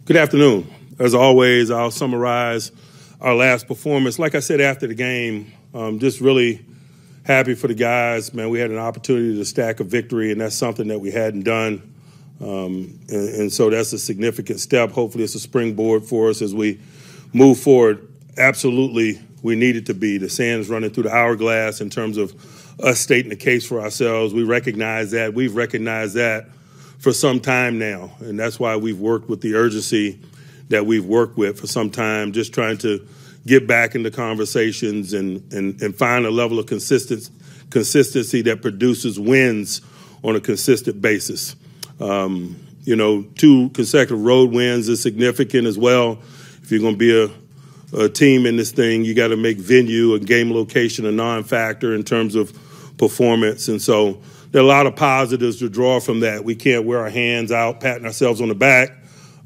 Good afternoon. As always, I'll summarize our last performance. Like I said after the game, just really happy for the guys. Man, we had an opportunity to stack a victory, and that's something that we hadn't done. And so that's a significant step. Hopefully it's a springboard for us as we move forward. Absolutely, we need it to be. The sand's running through the hourglass in terms of us stating the case for ourselves. We recognize that. We've recognized that for some time now, and that's why we've worked with the urgency that we've worked with for some time, just trying to get back into conversations and find a level of consistency that produces wins on a consistent basis. 2 consecutive road wins is significant as well. If you're going to be a team in this thing, you got to make venue and game location a non-factor in terms of performance. And so there are a lot of positives to draw from that. We can't wear our hands out, patting ourselves on the back.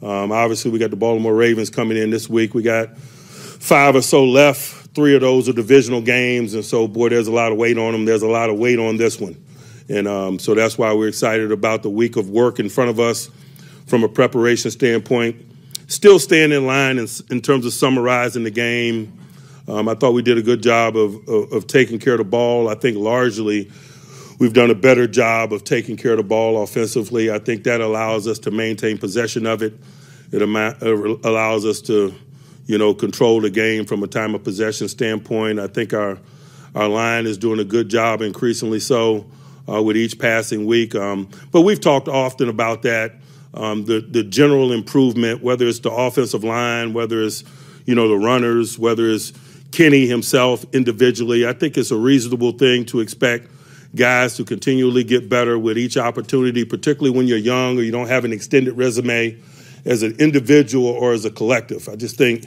Obviously, we got the Baltimore Ravens coming in this week. We got 5 or so left. 3 of those are divisional games. And so, boy, there's a lot of weight on them. There's a lot of weight on this one. And so that's why we're excited about the week of work in front of us from a preparation standpoint. Still staying in line in terms of summarizing the game. I thought we did a good job of taking care of the ball. I think largely we've done a better job of taking care of the ball offensively. I think that allows us to maintain possession of it. It allows us to, control the game from a time of possession standpoint. I think our line is doing a good job, increasingly so, with each passing week. But we've talked often about that, the general improvement, whether it's the offensive line, whether it's, the runners, whether it's Kenny himself individually. I think it's a reasonable thing to expect guys to continually get better with each opportunity, particularly when you're young or you don't have an extended resume as an individual or as a collective. I just think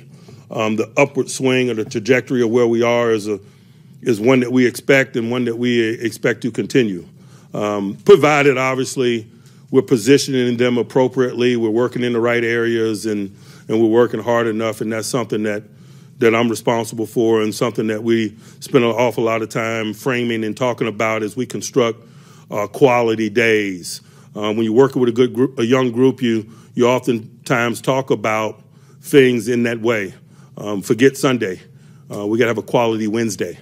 the upward swing or the trajectory of where we are is one that we expect and one that we expect to continue. Provided, obviously, we're positioning them appropriately, we're working in the right areas, and we're working hard enough, and that's something that I'm responsible for and something that we spend an awful lot of time framing and talking about as we construct quality days. When you're working with a young group, you oftentimes talk about things in that way. Forget Sunday. We got to have a quality Wednesday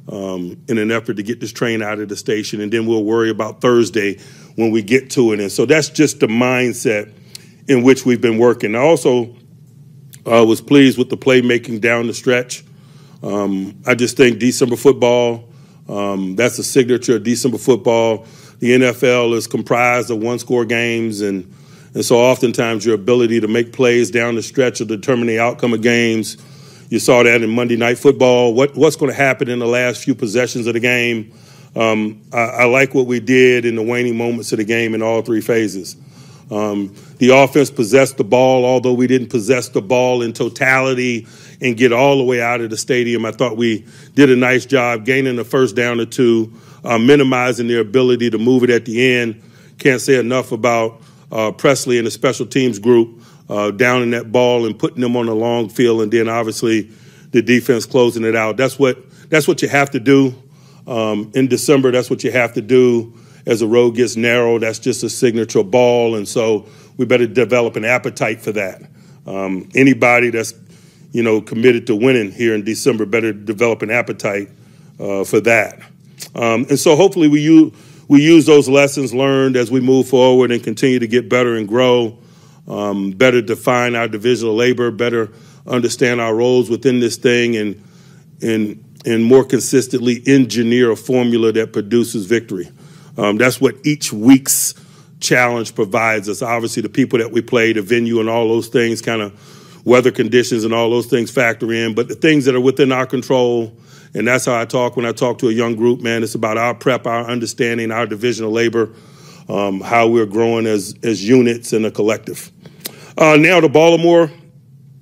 in an effort to get this train out of the station, and then we'll worry about Thursday when we get to it. And so that's just the mindset in which we've been working. I also was pleased with the playmaking down the stretch. I just think December football, that's a signature of December football. The NFL is comprised of one-score games, and so oftentimes your ability to make plays down the stretch will determine the outcome of games. You saw that in Monday Night Football. What's going to happen in the last few possessions of the game? I like what we did in the waning moments of the game in all 3 phases. The offense possessed the ball, although we didn't possess the ball in totality and get all the way out of the stadium. I thought we did a nice job gaining the first down or 2, minimizing their ability to move it at the end. Can't say enough about Presley and the special teams group down in that ball and putting them on the long field, and then obviously the defense closing it out. That's what you have to do in December. That's what you have to do as the road gets narrow. That's just a signature ball, and so we better develop an appetite for that. Anybody that's committed to winning here in December better develop an appetite for that. And so hopefully we use those lessons learned as we move forward and continue to get better and grow, better define our divisional labor, better understand our roles within this thing, and more consistently engineer a formula that produces victory. That's what each week's challenge provides us. Obviously, the people that we play, the venue, and all those things, kind of weather conditions and all those things factor in. But the things that are within our control, and that's how I talk when I talk to a young group, man, it's about our prep, our understanding, our divisional labor, how we're growing as units and a collective. Now to Baltimore,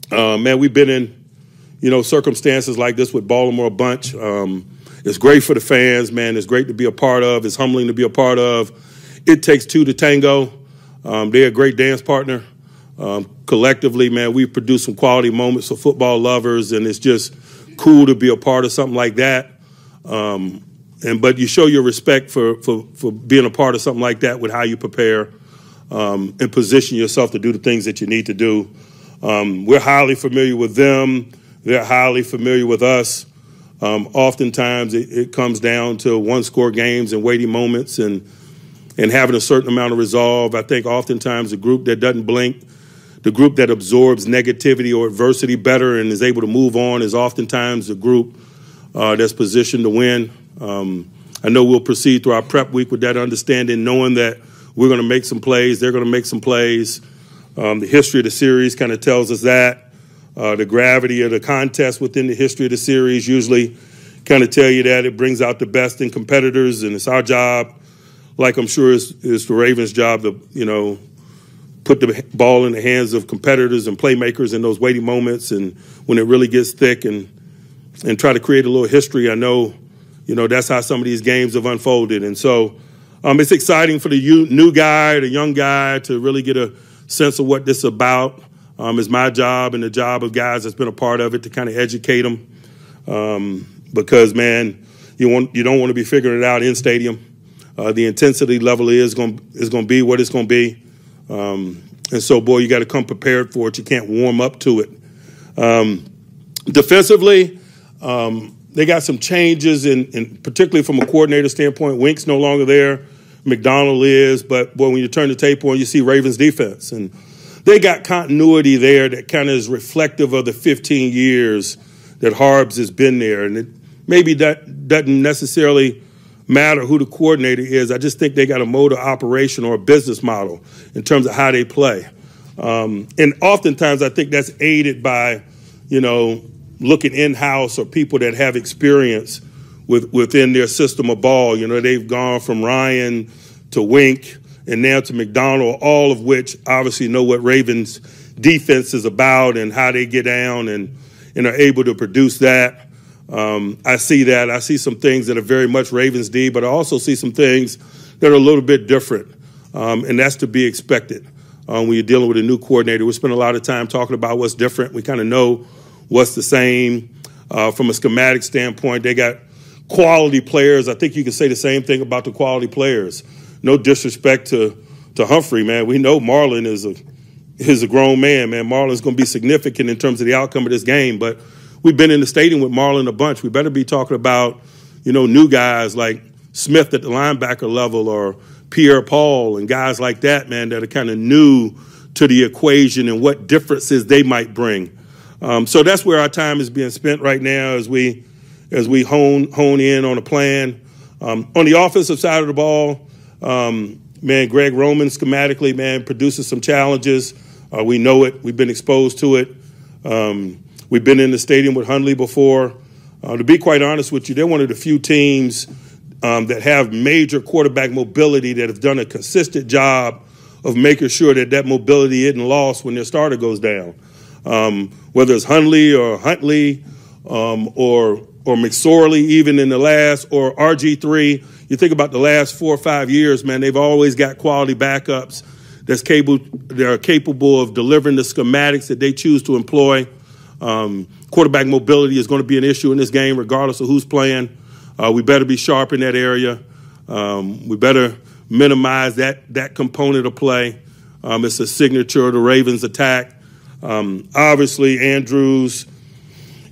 man, we've been in, circumstances like this with Baltimore a bunch. It's great for the fans, man. It's great to be a part of. It's humbling to be a part of. It takes 2 to tango. They're a great dance partner. Collectively, man, we've produced some quality moments for football lovers, and it's just cool to be a part of something like that. But you show your respect for being a part of something like that with how you prepare and position yourself to do the things that you need to do. We're highly familiar with them. They're highly familiar with us. Oftentimes it comes down to one-score games and weighty moments and having a certain amount of resolve. I think oftentimes the group that doesn't blink, the group that absorbs negativity or adversity better and is able to move on is oftentimes the group that's positioned to win. I know we'll proceed through our prep week with that understanding, knowing that we're going to make some plays, they're going to make some plays. The history of the series kind of tells us that. The gravity of the contest within the history of the series usually kind of tell you that. It brings out the best in competitors, and it's our job, like I'm sure it's the Ravens' job to, put the ball in the hands of competitors and playmakers in those weighty moments and when it really gets thick and try to create a little history. I know, that's how some of these games have unfolded. And so it's exciting for the new guy, the young guy, to really get a sense of what this is about. It's my job and the job of guys that's been a part of it to kind of educate them because, man, you don't want to be figuring it out in stadium. The intensity level is going to be what it's going to be. And so, boy, you got to come prepared for it. You can't warm up to it. Defensively, they got some changes, in particularly from a coordinator standpoint. Wink's no longer there. McDonald is. But, boy, when you turn the tape on, you see Ravens defense. And they got continuity there that kind of is reflective of the 15 years that Harbs has been there. And maybe that doesn't necessarily matter who the coordinator is. I just think they got a mode of operation or a business model in terms of how they play. And oftentimes I think that's aided by, looking in-house or people that have experience within their system of ball. They've gone from Ryan to Wink and now to McDonald, all of which obviously know what Ravens defense is about and how they get down and are able to produce that. I see that. I see some things that are very much Ravens D, but I also see some things that are a little bit different, and that's to be expected when you're dealing with a new coordinator. We spend a lot of time talking about what's different. We kind of know what's the same. From a schematic standpoint, they got quality players. I think you can say the same thing about the quality players. No disrespect to Humphrey, man. We know Marlon is a grown man, man. Marlon's going to be significant in terms of the outcome of this game, but we've been in the stadium with Marlon a bunch. We better be talking about, new guys like Smith at the linebacker level or Pierre-Paul and guys like that, man, that are kind of new to the equation and what differences they might bring. So that's where our time is being spent right now as we hone in on a plan. On the offensive side of the ball, man, Greg Roman schematically, man, produces some challenges. We know it. We've been exposed to it. We've been in the stadium with Hundley before. To be quite honest with you, they're one of the few teams that have major quarterback mobility that have done a consistent job of making sure that mobility isn't lost when their starter goes down. Whether it's Hundley or Huntley or McSorley even in the last, or RG3, you think about the last 4 or 5 years, man, they've always got quality backups that are capable of delivering the schematics that they choose to employ. Quarterback mobility is going to be an issue in this game regardless of who's playing. We better be sharp in that area. We better minimize that component of play. It's a signature of the Ravens attack. Obviously, Andrews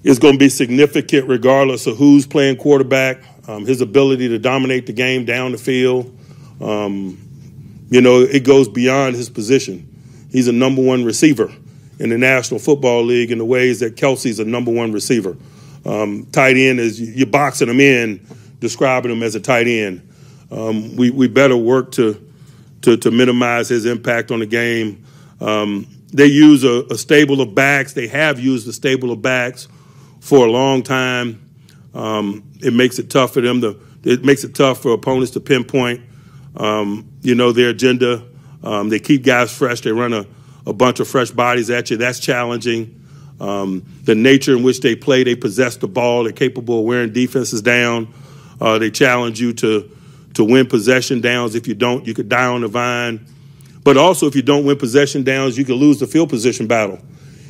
is going to be significant regardless of who's playing quarterback. His ability to dominate the game down the field, it goes beyond his position. He's a number one receiver in the National Football League in the ways that Kelsey's a number one receiver. Tight end is you're boxing him in, describing him as a tight end. We better work to minimize his impact on the game. They use a stable of backs. They have used a stable of backs for a long time. It makes it tough for them it makes it tough for opponents to pinpoint, their agenda. They keep guys fresh. They run a bunch of fresh bodies at you. That's challenging. The nature in which they play, they possess the ball. They're capable of wearing defenses down. They challenge you to win possession downs. If you don't, you could die on the vine. But also, if you don't win possession downs, you could lose the field position battle.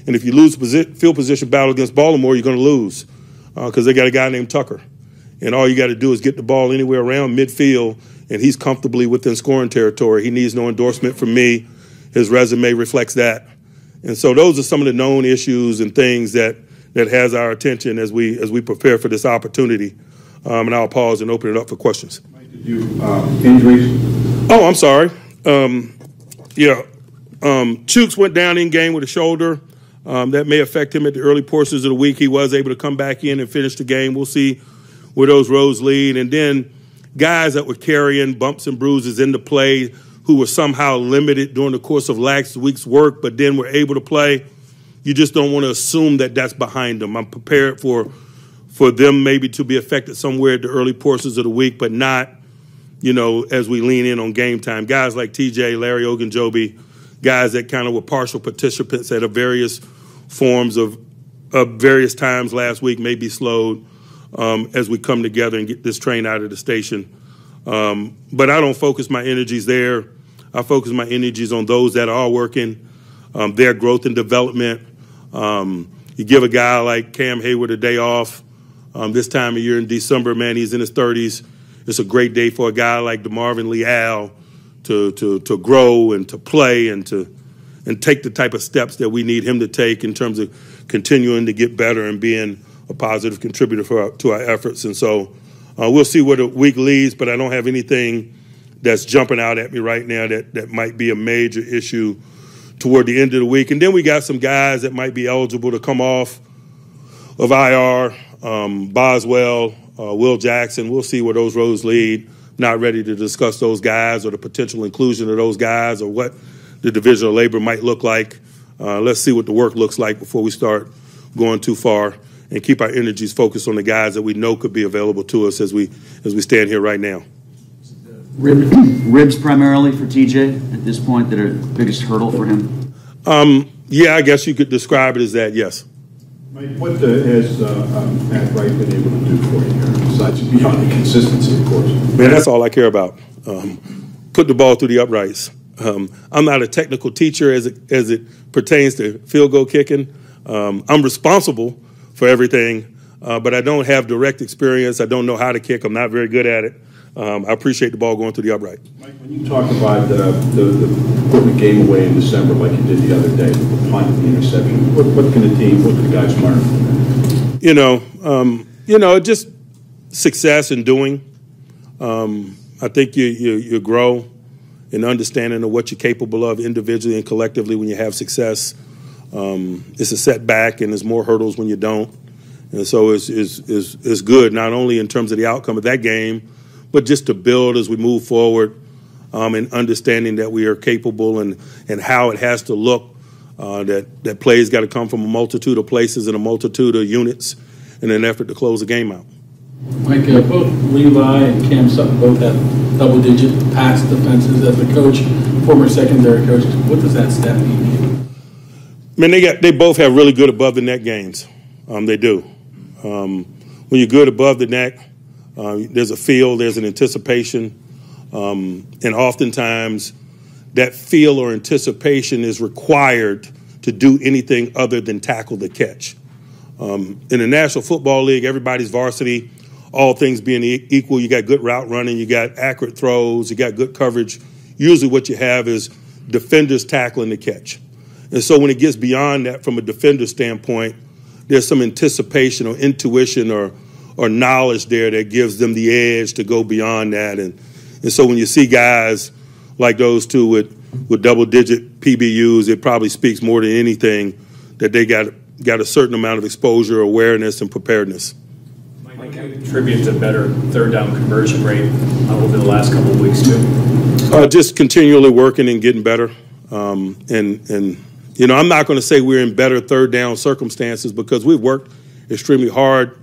And if you lose field position battle against Baltimore, you're going to lose because they got a guy named Tucker. And all you got to do is get the ball anywhere around midfield, and he's comfortably within scoring territory. He needs no endorsement from me. His resume reflects that. And so those are some of the known issues and things that has our attention as we prepare for this opportunity. And I'll pause and open it up for questions. Did you injuries? Oh, I'm sorry. Chooks went down in game with a shoulder. That may affect him at the early portions of the week. He was able to come back in and finish the game. We'll see where those roads lead. And then guys that were carrying bumps and bruises into play who were somehow limited during the course of last week's work but then were able to play, you just don't want to assume that that's behind them. I'm prepared for them maybe to be affected somewhere at the early portions of the week, but not, as we lean in on game time. Guys like TJ, Larry Ogunjobi, guys that kind of were partial participants at various forms of various times last week may be slowed as we come together and get this train out of the station. But I don't focus my energies there. I focus my energies on those that are working, their growth and development. You give a guy like Cam Hayward a day off this time of year in December, man, he's in his 30s. It's a great day for a guy like DeMarvin Leal to grow and to play and take the type of steps that we need him to take in terms of continuing to get better and being a positive contributor to our efforts. And so we'll see where the week leads, but I don't have anything that's jumping out at me right now that might be a major issue toward the end of the week. And then we got some guys that might be eligible to come off of IR, Boswell, Will Jackson. We'll see where those roads lead. Not ready to discuss those guys or the potential inclusion of those guys or what the division of labor might look like. Let's see what the work looks like before we start going too far, and keep our energies focused on the guys that we know could be available to us as we stand here right now. Ribs primarily for TJ at this point that are the biggest hurdle for him? Yeah, I guess you could describe it as that, yes. Mike, what has Matt Wright been able to do for you here, besides beyond the consistency, of course? Man, that's all I care about. Put the ball through the uprights. I'm not a technical teacher as it pertains to field goal kicking. I'm responsible for everything, but I don't have direct experience. I don't know how to kick. I'm not very good at it. I appreciate the ball going through the upright. Mike, when you talk about the putting the game away in December like you did the other day, the punt and the interception, what can the guys learn from that? Just success in doing. I think you grow in understanding of what you're capable of individually and collectively when you have success. It's a setback and there's more hurdles when you don't. And so it's good, not only in terms of the outcome of that game, but just to build as we move forward and understanding that we are capable and how it has to look, that plays got to come from a multitude of places and a multitude of units in an effort to close the game out. Mike, both Levi and Cam Sutton both have double-digit pass defenses as a coach, former secondary coach. What does that stat mean? Man, they both have really good above-the-neck games. They do. When you're good above the neck, there's a feel, there's an anticipation, and oftentimes that feel or anticipation is required to do anything other than tackle the catch. In the National Football League, everybody's varsity, all things being equal. You got good route running, you got accurate throws, you got good coverage. Usually what you have is defenders tackling the catch. And so when it gets beyond that from a defender standpoint, there's some anticipation or intuition or knowledge there that gives them the edge to go beyond that. And so when you see guys like those two with double-digit PBUs, it probably speaks more than anything that they got a certain amount of exposure, awareness, and preparedness. Mike, can you attribute to better third down conversion rate over the last couple of weeks too? Just continually working and getting better. I'm not going to say we're in better third down circumstances because we've worked extremely hard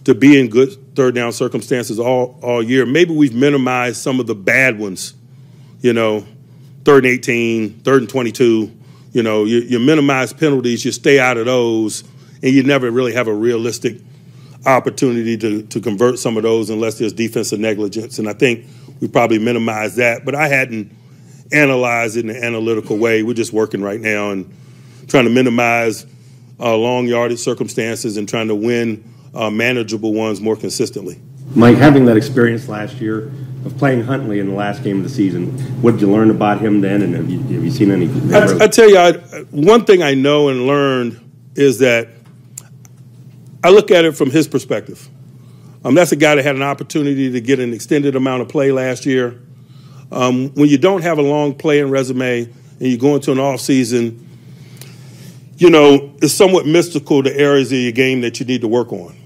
to be in good third down circumstances all year. Maybe we've minimized some of the bad ones, 3rd and 18, 3rd and 22. You minimize penalties, you stay out of those, and you never really have a realistic opportunity to convert some of those unless there's defensive negligence. And I think we probably minimized that. But I hadn't analyzed it in an analytical way. We're just working right now and trying to minimize long yardage circumstances and trying to win manageable ones more consistently. Mike, having that experience last year playing Huntley in the last game of the season. What did you learn about him then, and have you seen any? I tell you, one thing I know and learned is that I look at it from his perspective. That's a guy that had an opportunity to get an extended amount of play last year. When you don't have a long playing resume and you go into an off season, it's somewhat mystical the areas of your game that you need to work on.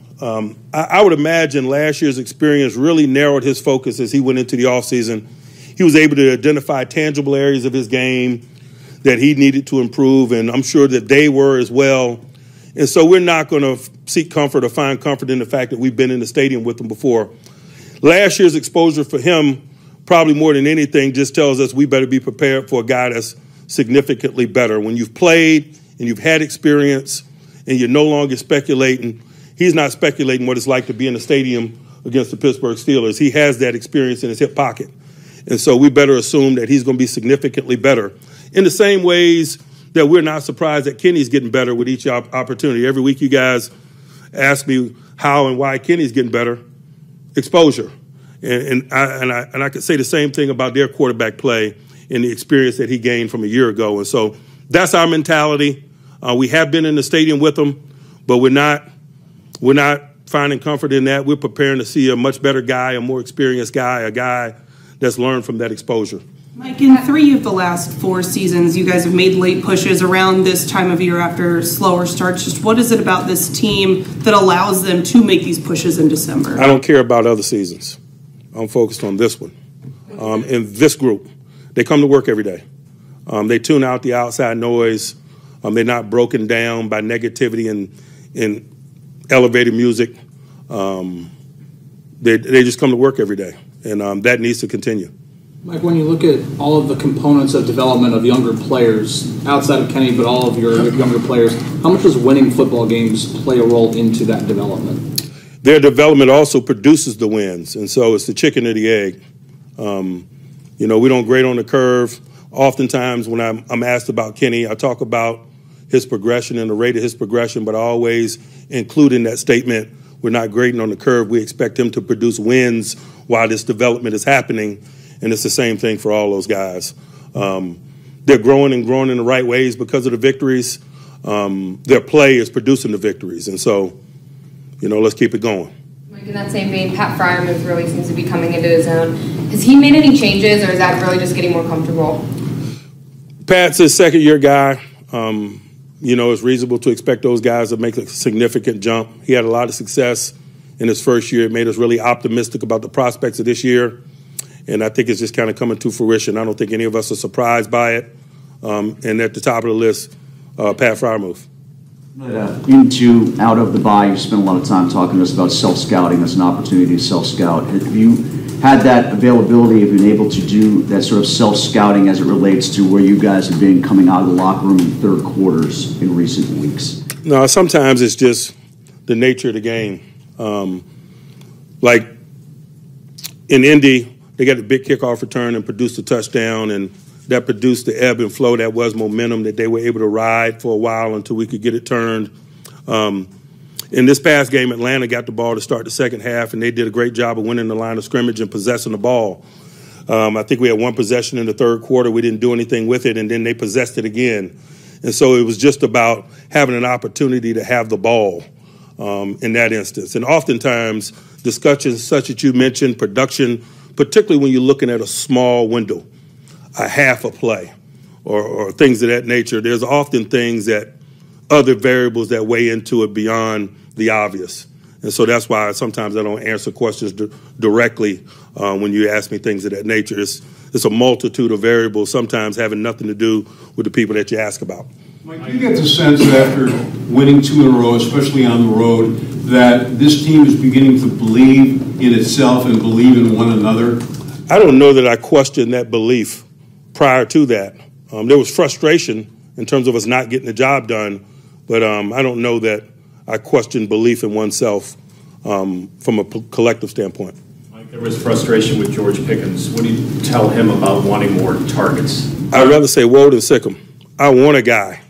I would imagine last year's experience really narrowed his focus as he went into the offseason. He was able to identify tangible areas of his game that he needed to improve, and I'm sure that they were as well. And so we're not going to seek comfort or find comfort in the fact that we've been in the stadium with him before. Last year's exposure for him, probably more than anything, just tells us we better be prepared for a guy that's significantly better. When you've played and you've had experience and you're no longer speculating, he's not speculating what it's like to be in the stadium against the Pittsburgh Steelers. He has that experience in his hip pocket. And so we better assume that he's going to be significantly better. In the same ways that we're not surprised that Kenny's getting better with each opportunity. Every week you guys ask me how and why Kenny's getting better. Exposure. And I could say the same thing about their quarterback play and the experience that he gained from a year ago. And so that's our mentality. We have been in the stadium with him, but we're not finding comfort in that. We're preparing to see a much better guy, a more experienced guy, a guy that's learned from that exposure. Mike, in 3 of the last 4 seasons, you guys have made late pushes around this time of year after slower starts. Just what is it about this team that allows them to make these pushes in December? I don't care about other seasons. I'm focused on this one. In this group, they come to work every day. They tune out the outside noise. They're not broken down by negativity and elevated music. They just come to work every day, and that needs to continue. Mike, when you look at all of the components of development of younger players, outside of Kenny, but all of your younger players, how much does winning football games play a role into that development? Their development also produces the wins, and so it's the chicken or the egg. We don't grade on the curve. Oftentimes when I'm asked about Kenny, I talk about his progression and the rate of his progression, but I always include in that statement, we're not grading on the curve. We expect him to produce wins while this development is happening, and it's the same thing for all those guys. They're growing in the right ways because of the victories. Their play is producing the victories, and so, let's keep it going. Mike, in that same vein, Pat Fryermuth really seems to be coming into his own. Has he made any changes, or is that really just getting more comfortable? Pat's a second-year guy. It's reasonable to expect those guys to make a significant jump. He had a lot of success in his first year. It made us really optimistic about the prospects of this year, and I think it's just kind of coming to fruition. I don't think any of us are surprised by it. And at the top of the list, Pat Fryermuth. Out of the bye, you spent a lot of time talking to us about self-scouting as an opportunity to self-scout. Have you had that availability? Have you been able to do that sort of self-scouting as it relates to where you guys have been coming out of the locker room in third quarters in recent weeks? No, sometimes it's just the nature of the game. Like in Indy, they got a big kickoff return and produced a touchdown, and that produced the ebb and flow that was momentum that they were able to ride for a while until we could get it turned. In this past game, Atlanta got the ball to start the second half, and they did a great job of winning the line of scrimmage and possessing the ball. I think we had one possession in the third quarter. We didn't do anything with it, and then they possessed it again. And so it was just about having an opportunity to have the ball in that instance. And oftentimes, discussions such as you mentioned, production, particularly when you're looking at a small window, a half a play, or things of that nature, there's often things that other variables that weigh into it beyond the obvious. And so that's why sometimes I don't answer questions directly when you ask me things of that nature. It's a multitude of variables, sometimes having nothing to do with the people that you ask about. Mike, do you get the sense that after winning 2 in a row, especially on the road, that this team is beginning to believe in itself and believe in one another? I don't know that I questioned that belief prior to that. There was frustration in terms of us not getting the job done, but I don't know that I questioned belief in oneself from a collective standpoint. Mike, there was frustration with George Pickens. What do you tell him about wanting more targets? I'd rather say woe than sick him. I want a guy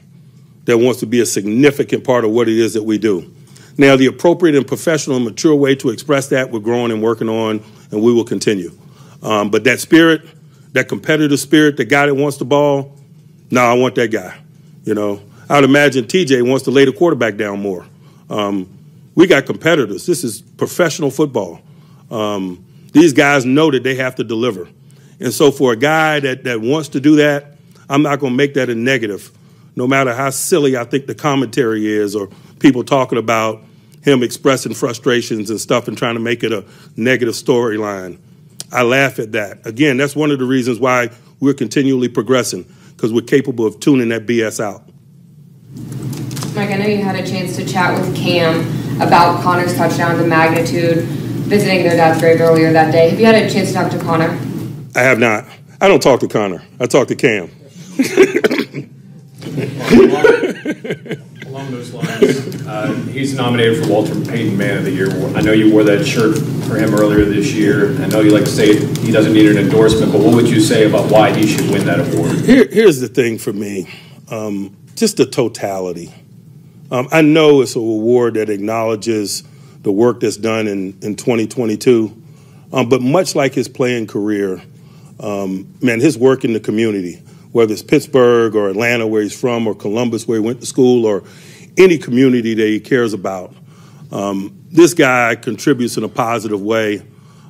that wants to be a significant part of what it is that we do. Now, the appropriate and professional and mature way to express that, we're growing and working on, and we will continue. But that spirit, that competitive spirit, the guy that wants the ball, no, I want that guy. You know, I would imagine TJ wants to lay the quarterback down more. We got competitors. This is professional football. These guys know that they have to deliver. And so for a guy that wants to do that, I'm not going to make that a negative, no matter how silly I think the commentary is or people talking about him expressing frustrations and stuff and trying to make it a negative storyline. I laugh at that. Again, that's one of the reasons why we're continually progressing, because we're capable of tuning that BS out. Mike, I know you had a chance to chat with Cam about Connor's touchdown, the magnitude, visiting their dad's grave earlier that day. Have you had a chance to talk to Connor? I have not. I don't talk to Connor. I talk to Cam. Along those lines, he's nominated for Walter Payton Man of the Year. I know you wore that shirt for him earlier this year. I know you like to say he doesn't need an endorsement, but what would you say about why he should win that award? Here's the thing for me, just the totality. I know it's an award that acknowledges the work that's done in 2022, but much like his playing career, man, his work in the community, whether it's Pittsburgh or Atlanta where he's from or Columbus where he went to school or any community that he cares about, this guy contributes in a positive way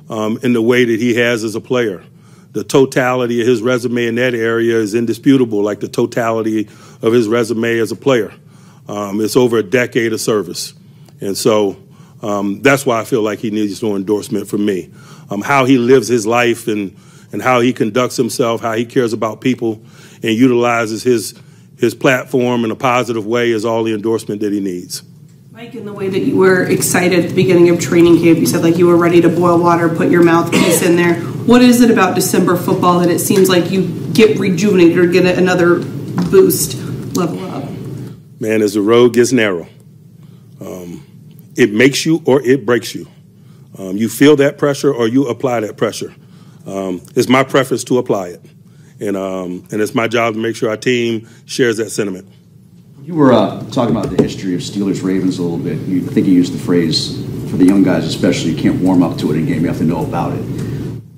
in the way that he has as a player. The totality of his resume in that area is indisputable, like the totality of his resume as a player. It's over a decade of service. And so that's why I feel like he needs no endorsement from me. How he lives his life and how he conducts himself, how he cares about people and utilizes his platform in a positive way is all the endorsement that he needs. Mike, in the way that you were excited at the beginning of training camp, you said like you were ready to boil water, put your mouthpiece in there. What is it about December football that it seems like you get rejuvenated or get another boost, level up? Man, as the road gets narrow, it makes you or it breaks you. You feel that pressure or you apply that pressure. It's my preference to apply it. And it's my job to make sure our team shares that sentiment. You were talking about the history of Steelers-Ravens a little bit. I think you used the phrase, for the young guys especially, you can't warm up to it in game, you have to know about it.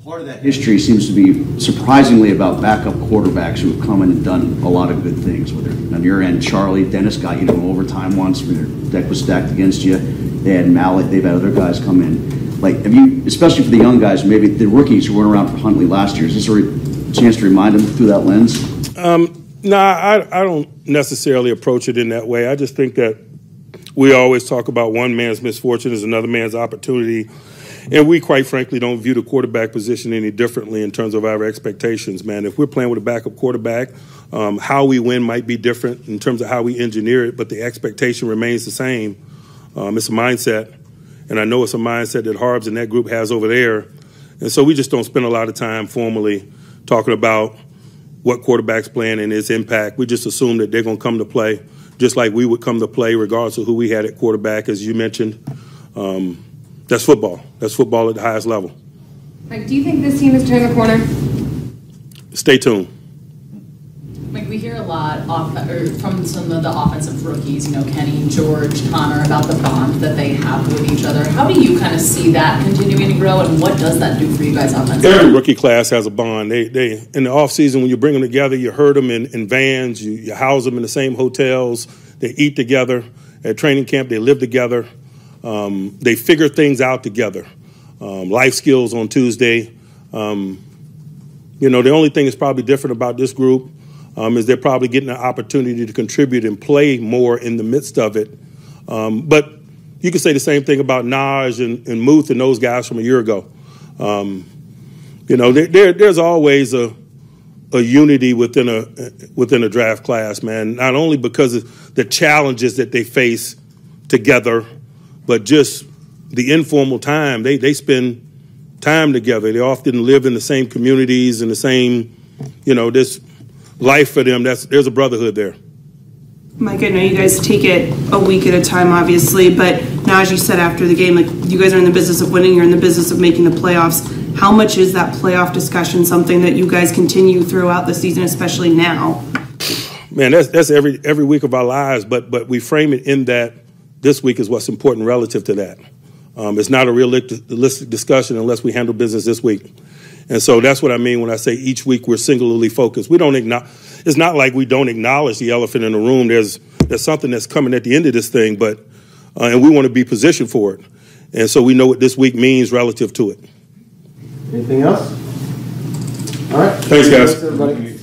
Part of that history seems to be surprisingly about backup quarterbacks who have come in and done a lot of good things. Whether on your end, Charlie, Dennis got you to an overtime once when their deck was stacked against you. They had Mallett, they've had other guys come in. Like, have you, especially for the young guys, maybe the rookies who weren't around for Huntley last year, is this a chance to remind them through that lens? No, I don't necessarily approach it in that way. I just think that we always talk about one man's misfortune as another man's opportunity. And we, quite frankly, don't view the quarterback position any differently in terms of our expectations, man. If we're playing with a backup quarterback, how we win might be different in terms of how we engineer it, but the expectation remains the same. It's a mindset, and I know it's a mindset that Harbs and that group has over there. And so we just don't spend a lot of time formally talking about what quarterback's playing and its impact. We just assume that they're going to come to play, just like we would come to play regardless of who we had at quarterback, as you mentioned. That's football. That's football at the highest level. Mike, do you think this team has turned the corner? Stay tuned. Mike, we hear a lot from some of the offensive rookies, Kenny, George, Connor, about the bond that they have with each other. How do you kind of see that continuing to grow, and what does that do for you guys offensively? Every rookie class has a bond. They in the offseason, when you bring them together, you herd them in vans, you house them in the same hotels, they eat together. At training camp, they live together. They figure things out together. Life skills on Tuesday. The only thing that's probably different about this group is they're probably getting an opportunity to contribute and play more in the midst of it. But you can say the same thing about Naj and Muth and those guys from a year ago. There's always a unity within a draft class, man. Not only because of the challenges that they face together, but just the informal time. They spend time together. They often live in the same communities and the same, this life for them. There's a brotherhood there. Mike, I know you guys take it a week at a time, obviously, but Najee said after the game, like, you guys are in the business of winning, you're in the business of making the playoffs. How much is that playoff discussion something that you guys continue throughout the season, especially now? Man, that's every week of our lives, but we frame it in that this week is what's important relative to that. It's not a realistic discussion unless we handle business this week. And so that's what I mean when I say each week we're singularly focused. We don't it's not like we don't acknowledge the elephant in the room. There's something that's coming at the end of this thing, but and we want to be positioned for it. And so we know what this week means relative to it. Anything else? All right. Thanks, guys. Thanks, everybody.